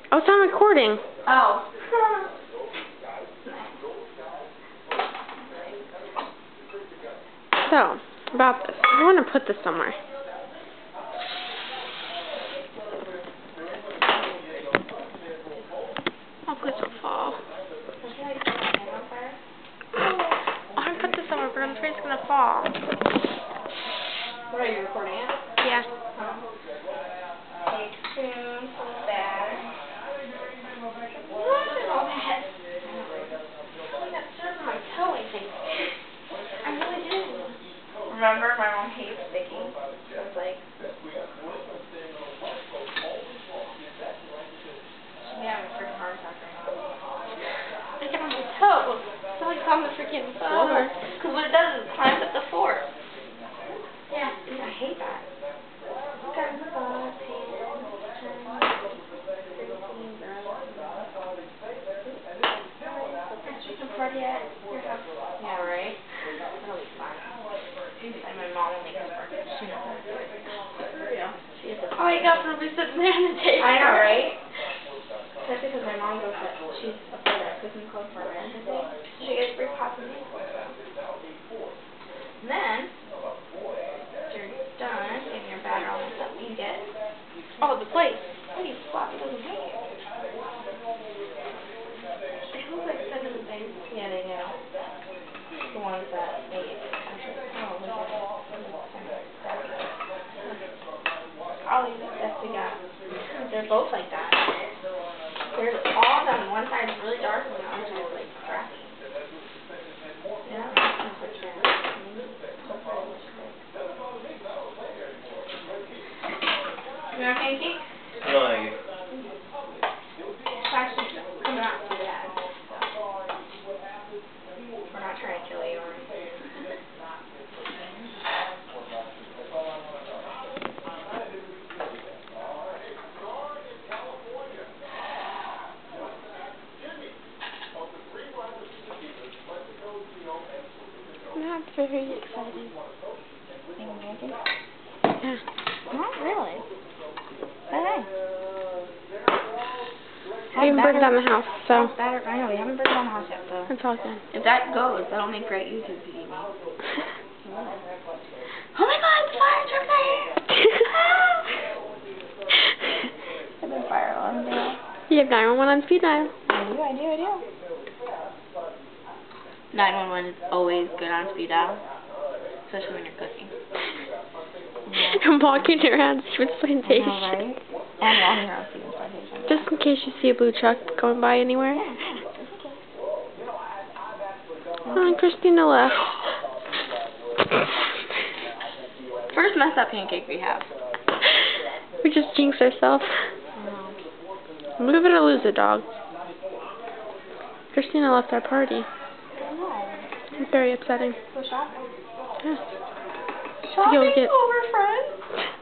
Oh, it's on recording. Oh. So, about this. I want to put this somewhere. Oh, please don't fall. I want to put this somewhere, but I'm afraid it's going to fall. What, are you recording it? Yeah. Take soon, so bad. What is all that? Something that served my toe, I think. I really do. Remember, my mom hates sticking. So it's like... Yeah, I'm a freaking heart attack right now. I got on my toe. It's like on the freaking floor. Because what it does is it climbs up the floor. Yeah, I hate that. Party at your house. Yeah, right? That'll be fun. And my mom will make us work. She knows. She is Oh, you got probably sitting there on the table. I know, right? That's because my mom goes to, she's up there at Cooking Club for America Day. She gets free pots and things. And then, after you're done getting your batter all mixed up, you get, Oh, the plate. what do you sloppy doesn't hate it? They look like seven things. Yeah, they do. The ones that they actually, oh, look at it. I'll leave it. That's the guy. They're both like that. They're all done. One side's really dark and the other side's like crappy. Yeah. You want pancakes? No, thank you. It's actually coming out too bad. We're not trying to kill you or anything. Not very exciting. Yeah. Not really. Okay. We haven't burned down the house, so. I know, we haven't burned down the house yet, so. It's all good. If that goes, that'll make great YouTube TV. Oh my god, the fire truck's here! I've been fire alarm now. You have 911 on speed dial. I do. 911 is always good on speed dial, especially when you're cooking. I'm walking around Stevens Plantation. I know, right? And walking around Stevens Plantation. Just in case you see a blue truck going by anywhere. Oh, and Christina left. First messed up pancake we have. We just jinxed ourselves. Move it or lose it, dog. Christina left our party. It's very upsetting. Go shopping. Yeah. Shopping's Get over, friends.